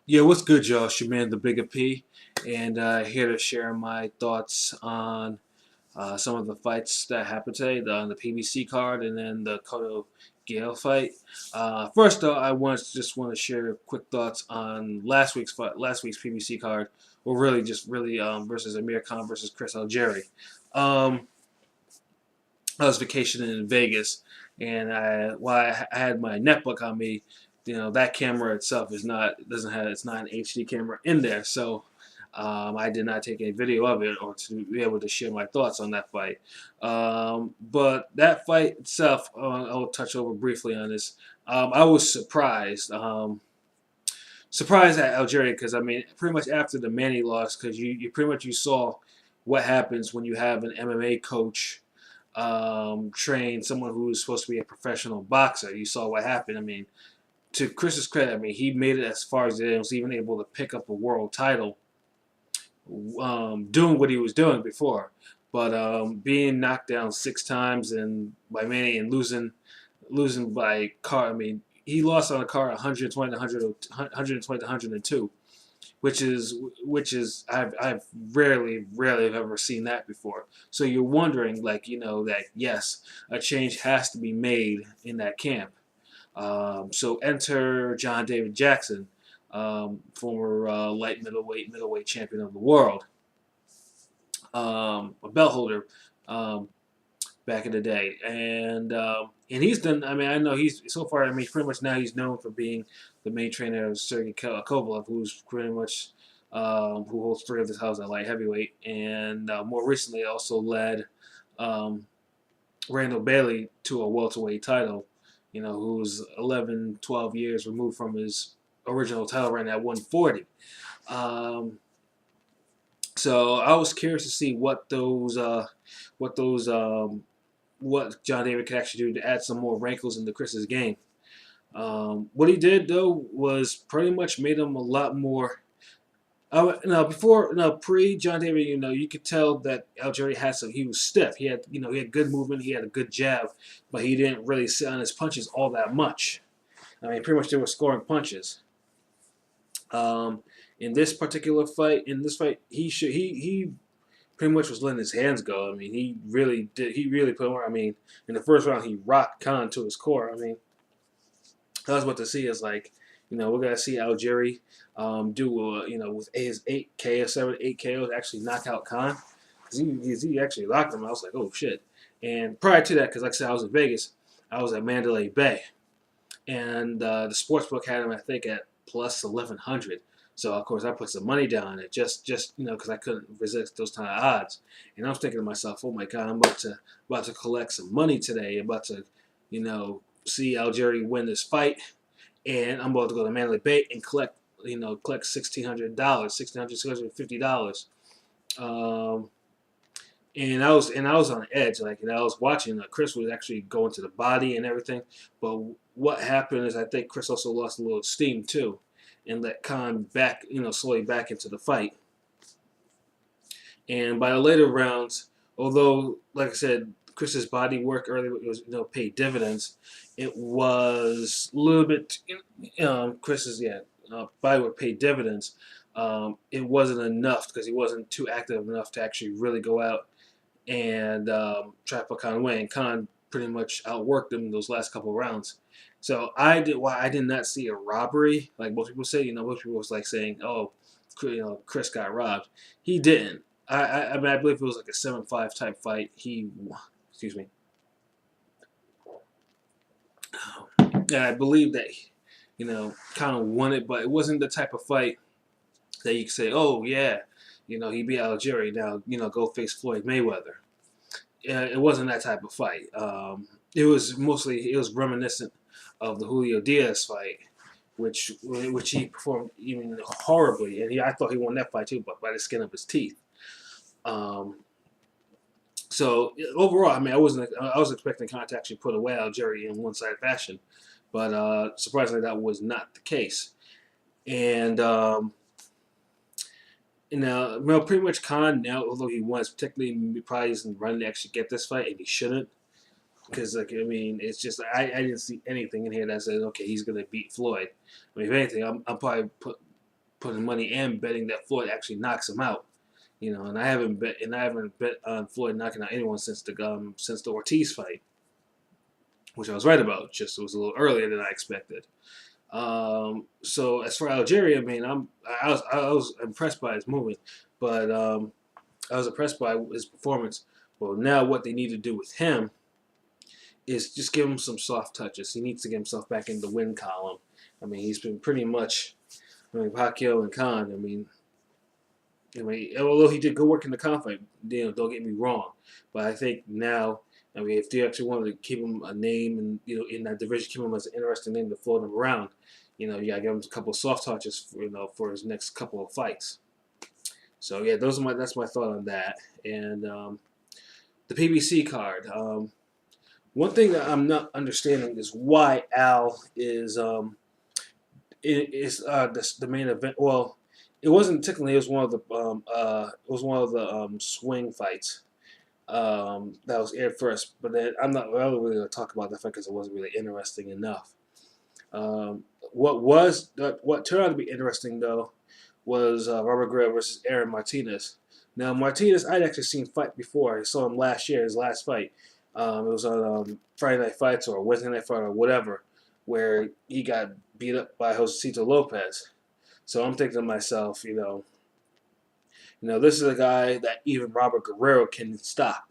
Yeah, what's good, y'all? It's your man, the Bigga P, and here to share my thoughts on some of the fights that happened today, on the PBC card, and then the Cotto-Geale fight. First, though, just want to share quick thoughts on last week's fight, last week's PBC card, or really just really versus Amir Khan versus Khan-Algieri. Um, I was vacationing in Vegas, and I had my netbook on me. That camera itself is not doesn't have it's not an HD camera in there, so I did not take a video of it or to be able to share my thoughts on that fight. But that fight itself, I'll touch over briefly on this. I was surprised at Algeria because I mean, pretty much after the Manny loss, because you pretty much you saw what happens when you have an MMA coach train someone who is supposed to be a professional boxer. You saw what happened. I mean, to Chris's credit, I mean he made it as far as he was even able to pick up a world title, doing what he was doing before. But being knocked down 6 times and by Manny and losing by car. I mean, he lost on a car 120 to 120 to 102, which is I've rarely have ever seen that before. So you're wondering, like, that yes, a change has to be made in that camp. So enter John David Jackson, former light middleweight champion of the world, a belt holder. Back in the day, and he's done. I mean, I know he's so far. I mean, pretty much now he's known for being the main trainer of Sergey Kovalev, who's pretty much who holds 3 of the titles at light heavyweight, and more recently also led um, Randall Bailey to a welterweight title. Who's 11, 12 years removed from his original title reign at 140. Um, so I was curious to see what those what John David could actually do to add some more rankles into Chris's game. What he did though was pretty much made him a lot more. Pre John David, you could tell that Algeria had some. He was stiff. He had good movement. He had a good jab, but he didn't really sit on his punches all that much. I mean, pretty much they were scoring punches. Um, in this fight, he pretty much was letting his hands go. I mean, he really did. He really put more. I mean, in the first round, he rocked Khan to his core. I mean, I was about to see is like, we're gonna see Algieri do with his 8 KO, 7, 8 KOs actually knock out Khan. He actually locked him. I was like, oh shit. And prior to that, because like I said, I was in Vegas, I was at Mandalay Bay, and the sportsbook had him, I think, at plus 1100. So of course I put some money down on it, just because I couldn't resist those kind of odds. And I was thinking to myself, oh my god, I'm about to collect some money today. I'm about to, see Algeria win this fight, and I'm about to go to Mandalay Bay and collect $1,600, $1,650. Um, and I was on edge, like, and I was watching. Chris was actually going to the body and everything, but what happened is I think Chris also lost a little steam too, and let Khan back, slowly back into the fight. And by the later rounds, although like I said, Chris's body work earlier was paid dividends. It was a little bit, Chris's body work paid dividends. It wasn't enough because he wasn't too active enough to actually really go out and try to put Khan away. And Khan pretty much outworked him in those last couple of rounds. So I did not see a robbery like most people say. Most people was like saying, "Oh, Chris got robbed." He didn't. I mean, I believe it was like a 7-5 type fight. Excuse me. And I believe that kind of won it, but it wasn't the type of fight that you could say, "Oh yeah, he beat Algeria. Now go face Floyd Mayweather." It wasn't that type of fight. It was reminiscent of the Julio Diaz fight, which he performed even horribly, and I thought he won that fight too, but by the skin of his teeth. Um, so overall, I mean, I was expecting Khan to actually put away Algeria in one-sided fashion, but surprisingly, that was not the case. And pretty much Khan now, although he wants, particularly probably isn't running to actually get this fight, and he shouldn't. Because, like, I mean, it's just, I didn't see anything in here that says, okay, he's going to beat Floyd. I mean, if anything, I'm probably putting money and betting that Floyd actually knocks him out. You know, and I haven't bet on Floyd knocking out anyone since the Ortiz fight, which I was right about. Just it was a little earlier than I expected. So as for Algieri, I mean, I was impressed by his movement, but I was impressed by his performance. Well, now what they need to do with him is just give him some soft touches. He needs to get himself back in the win column. I mean, he's been pretty much, I mean, Pacquiao and Khan. I mean, although he did good work in the Khan fight, you know, don't get me wrong, but I think now, I mean, if they actually wanted to keep him a name and you know in that division, keep him as an interesting name to float him around, you know, you gotta give him a couple of soft touches, for, you know, for his next couple of fights. So yeah, that's my thought on that. And the PBC card. One thing that I'm not understanding is why Al is the main event. Well, it wasn't technically. It was one of the swing fights that was aired first. But then I'm not really going to talk about that fight because it wasn't really interesting enough. What turned out to be interesting though was Robert Guerrero versus Aaron Martinez. Now Martinez, I'd actually seen fight before. I saw him last year, his last fight. It was on Friday Night Fights or Wednesday Night Fight or whatever, where he got beat up by Josecito Lopez. So I'm thinking to myself, this is a guy that even Robert Guerrero can stop.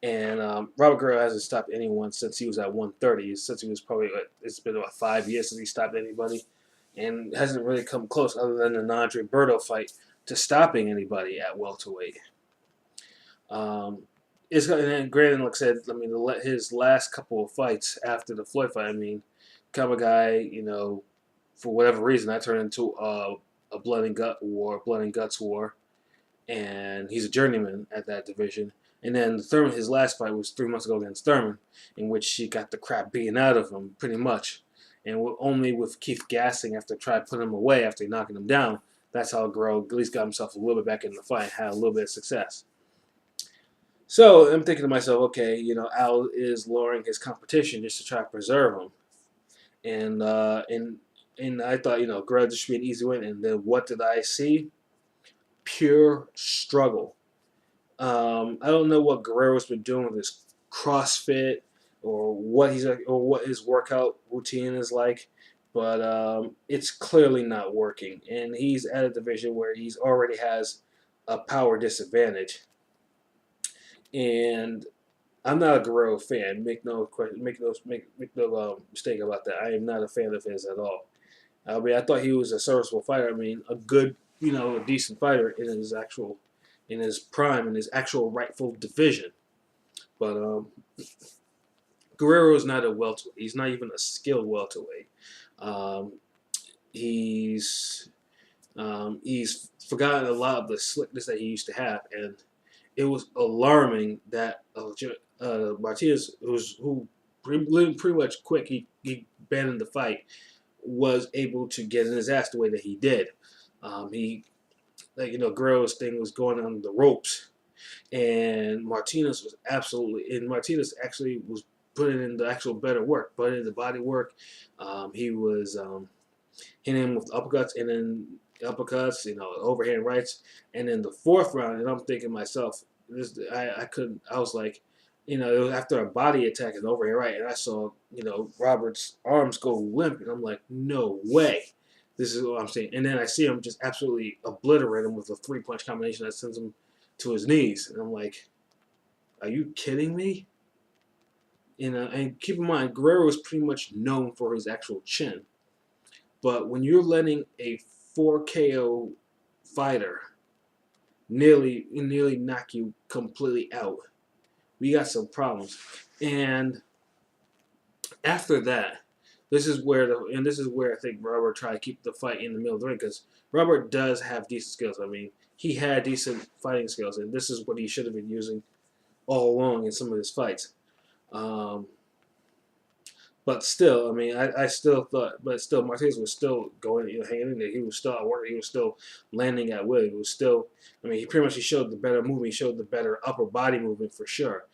And Robert Guerrero hasn't stopped anyone since he was at 130. Since he was probably, it's been about 5 years since he stopped anybody. And hasn't really come close other than the Andre Berto fight to stopping anybody at welterweight. And then granted, like I said, I mean, his last couple of fights after the Floyd fight, I mean, become a guy, for whatever reason, that turned into a blood and guts war, and he's a journeyman at that division. And then Thurman, his last fight was 3 months ago against Thurman, in which he got the crap beaten out of him, pretty much. And only with Keith gassing after trying to put him away after knocking him down, that's how Guerrero at least got himself a little bit back in the fight and had a little bit of success. So I'm thinking to myself, okay, Al is lowering his competition just to try to preserve him. And I thought, Guerrero just should be an easy win. And then what did I see? Pure struggle. I don't know what Guerrero's been doing with his CrossFit or what his workout routine is like, but it's clearly not working. And he's at a division where he's already has a power disadvantage. And I'm not a Guerrero fan. Make no mistake about that. I am not a fan of his at all. I mean, I thought he was a serviceable fighter. I mean, a good, a decent fighter in his prime, in his actual rightful division. But Guerrero is not a welterweight. He's not even a skilled welterweight. He's forgotten a lot of the slickness that he used to have, and it was alarming that Martinez, who pretty much quick, he abandoned the fight, was able to get in his ass the way that he did. Guerrero's thing was going on the ropes, and Martinez actually was putting in the actual better work, putting in the body work. He was hitting him with uppercuts, and then overhand rights, and then the fourth round, and I'm thinking to myself, I was like, it was after a body attack and overhand right, and I saw, Robert's arms go limp, and I'm like, no way. This is what I'm saying. And then I see him just absolutely obliterate him with a 3-punch combination that sends him to his knees. And I'm like, are you kidding me? And keep in mind, Guerrero is pretty much known for his actual chin. But when you're letting a 4 KO fighter nearly knock you completely out, we got some problems. And after that, this is where I think Robert tried to keep the fight in the middle of the ring, because Robert does have decent skills. I mean, he had decent fighting skills, and this is what he should have been using all along in some of his fights. But still, I mean, I still thought, but still, Martinez was still going, hanging in there. He was still at work. He was still landing at will. He was still, I mean, he showed the better movement. He showed the better upper body movement for sure.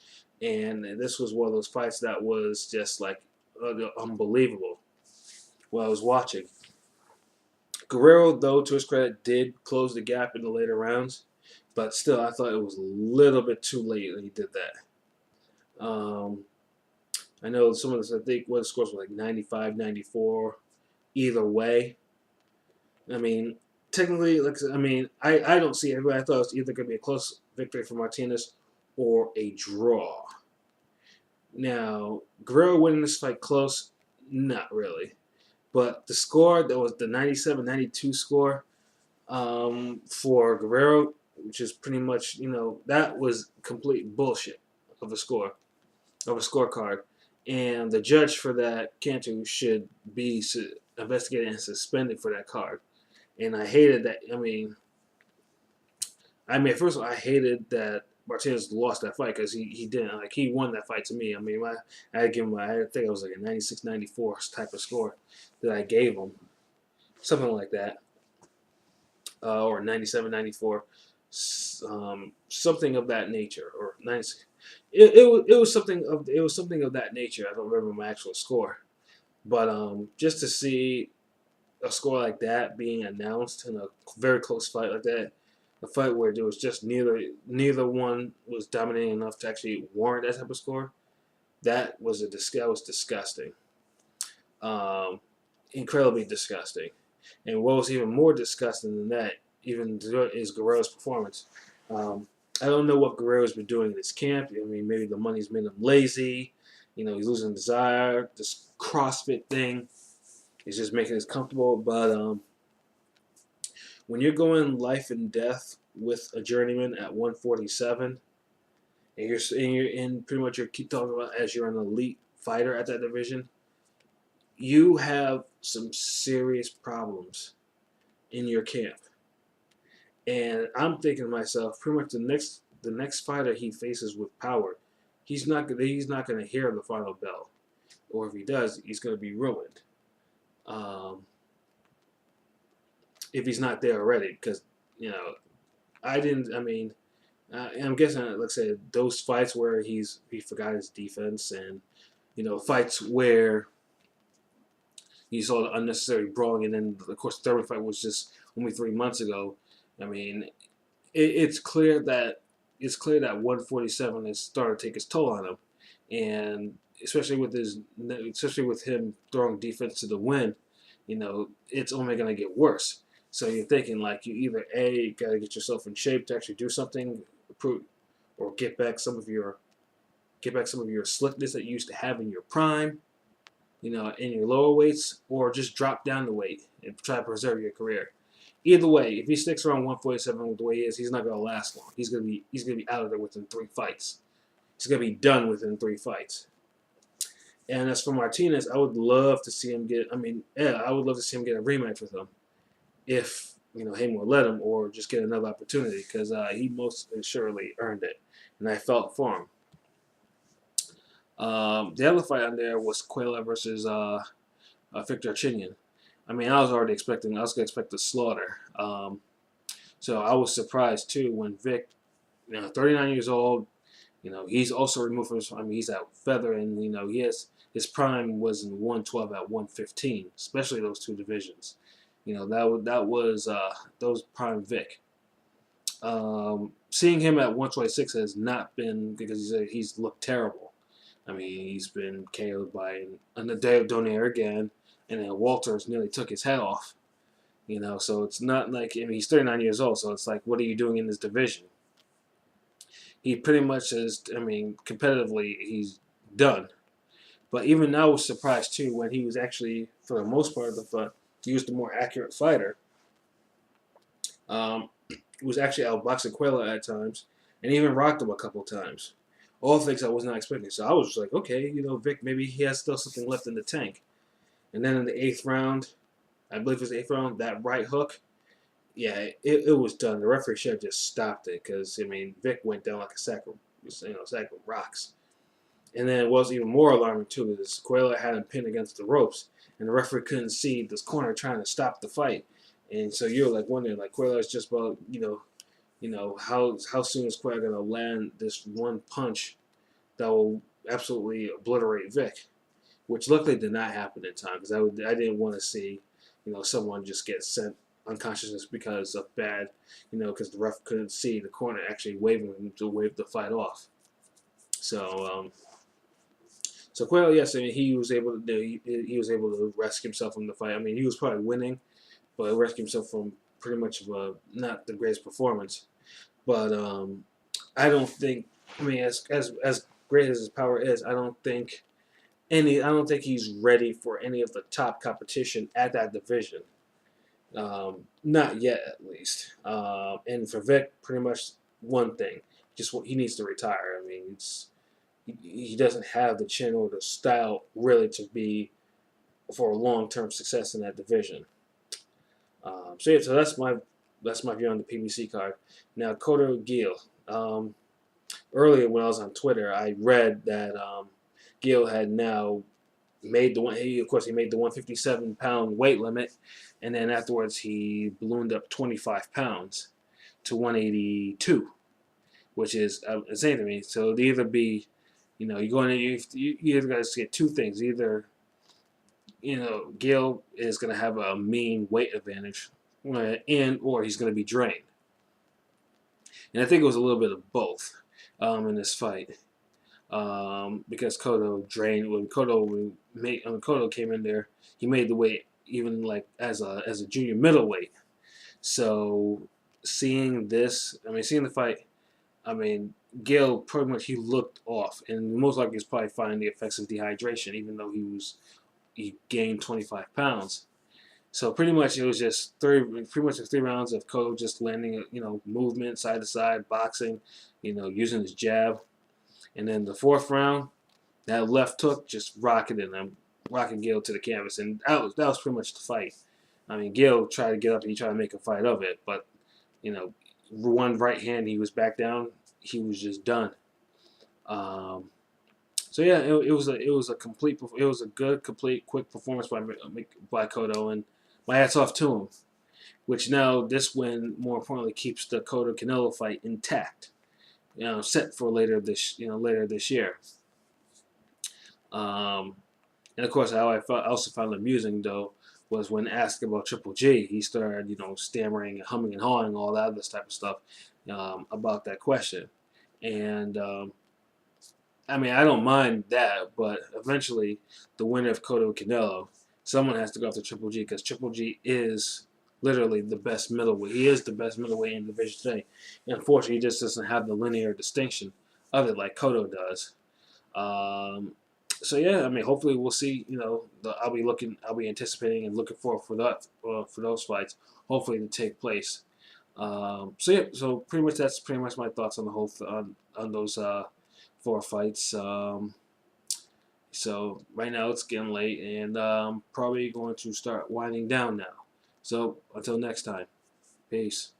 And this was one of those fights that was just like unbelievable while I was watching. Guerrero, though, to his credit, did close the gap in the later rounds, but still, I thought it was a little bit too late that he did that. I know some of this, I think, what the scores were like 95, 94, either way. I mean, technically, like I mean, I don't see it. I thought it was either going to be a close victory for Martinez or a draw. Now, Guerrero winning this fight close, not really. But the score, that was the 97-92 score for Guerrero, which is pretty much, that was complete bullshit of a score, of a scorecard. And the judge for that, Cantu, should be investigated and suspended for that card. And I hated that. First of all, I hated that Martinez lost that fight because he didn't. Like, he won that fight to me. I had given him, I think it was like a 96-94 type of score that I gave him. Something like that. Or 97-94. Something of that nature. Or 96. It was something of that nature. I don't remember my actual score. But just to see a score like that being announced in a very close fight like that, a fight where there was just neither one was dominating enough to actually warrant that type of score, that was disgusting, incredibly disgusting. And what was even more disgusting than that, is Guerrero's performance. I don't know what Guerrero's been doing in his camp. Maybe the money's made him lazy. He's losing desire. This CrossFit thing is just making us comfortable. But when you're going life and death with a journeyman at 147, and you're in pretty much, you keep talking about as you're an elite fighter at that division, you have some serious problems in your camp. And I'm thinking to myself, pretty much the next fighter he faces with power, he's not going to hear the final bell, or if he does, he's going to be ruined. If he's not there already, because I'm guessing, let's say, those fights where he forgot his defense, and fights where you saw the unnecessary brawling, and then of course the third fight was just only 3 months ago. It's clear that 147 is starting to take its toll on him, and especially with him throwing defense to the wind, it's only going to get worse. So you're thinking, like, you either A, got to get yourself in shape to actually do something, or get back some of your slickness that you used to have in your prime, in your lower weights, or just drop down the weight and try to preserve your career. Either way, if he sticks around 147 with the way he is, he's not going to last long. He's going to be out of there within 3 fights. He's going to be done within 3 fights. And as for Martinez, I would love to see him get. I would love to see him get a rematch with him, if Haymon will let him, or just get another opportunity, because he most surely earned it, and I felt for him. The other fight on there was Quayla versus Victor Chinyan. I was already expecting. I was going to expect a slaughter. So I was surprised too when Vic, 39 years old. He's also removed from his. He's at feather, and his prime was in 112 at 115, especially those 2 divisions. That was prime Vic. Seeing him at 126 has not been, because he's looked terrible. He's been KO'd by Anadeo Donaire again, and then Walters nearly took his head off. So it's not like, he's 39 years old, so it's like, what are you doing in this division? He pretty much is, competitively, he's done. But even now, I was surprised too when he was actually, for the most part of the fight, he was the more accurate fighter. He was actually outboxing Quayla at times, and even rocked him a couple times. All things I was not expecting. So I was just like, okay, Vic, maybe he has still something left in the tank. And then in the 8th round, I believe it was the 8th round, that right hook, yeah, it was done. The referee should have just stopped it, because Vic went down like a sack of rocks. And then it was even more alarming too, because Quayla had him pinned against the ropes, and the referee couldn't see this corner trying to stop the fight. And so you're like wondering, like, Quayla is just about, how soon is Quayla gonna land this one punch that will absolutely obliterate Vic, which luckily did not happen in time, because I didn't want to see someone just gets sent unconsciousness because of bad, because the ref couldn't see the corner actually waving him to wave the fight off. So Quayle, yes, I mean he was able to he was able to rescue himself from the fight. I mean he was probably winning, but rescue himself from pretty much of a not the greatest performance. But I don't think. I mean, as great as his power is, I don't think he's ready for any of the top competition at that division. Not yet, at least. And for Vic, pretty much one thing: just he needs to retire. I mean, he doesn't have the chin or the style really to be for long-term success in that division. So that's my view on the PBC card. Now Cotto-Geale. Earlier when I was on Twitter, I read that Geale had now made the one. Of course, he made the 157-pound weight limit, and then afterwards he ballooned up 25 pounds to 182, which is insane to me. So it'd either be, you're going to you either got to get two things. Either Geale is going to have a mean weight advantage, or he's going to be drained. And I think it was a little bit of both in this fight. Because Cotto drained when Cotto came in there, he made the weight even like as a junior middleweight. So seeing the fight, I mean Geale pretty much he looked off, and most likely he's probably finding the effects of dehydration, even though he gained 25 pounds. So pretty much it was just pretty much 3 rounds of Cotto just landing, movement side to side, boxing, using his jab. And then the 4th round, that left hook just rocketing Geale to the canvas, and that was pretty much the fight. I mean, Geale tried to get up and he tried to make a fight of it, but one right hand he was back down, he was just done. So yeah, it was a good, complete, quick performance by Cotto, and my hats off to him. Which now this win, more importantly, keeps the Cotto-Canelo fight intact. Set for later this year. And of course, how I also found amusing though was when asked about Triple G, he started stammering and humming and hawing, all that other type of stuff about that question. And I mean, I don't mind that, but eventually the winner of Cotto-Canelo, someone has to go after Triple G, because Triple G is literally the best middleweight. He is the best middleweight in the division today. And unfortunately, he just doesn't have the linear distinction of it like Cotto does. So yeah, I mean, hopefully we'll see. I'll be anticipating and looking forward for those fights. Hopefully to take place. So yeah, so that's pretty much my thoughts on the whole on those 4 fights. So right now it's getting late, and probably going to start winding down now. So until next time, peace.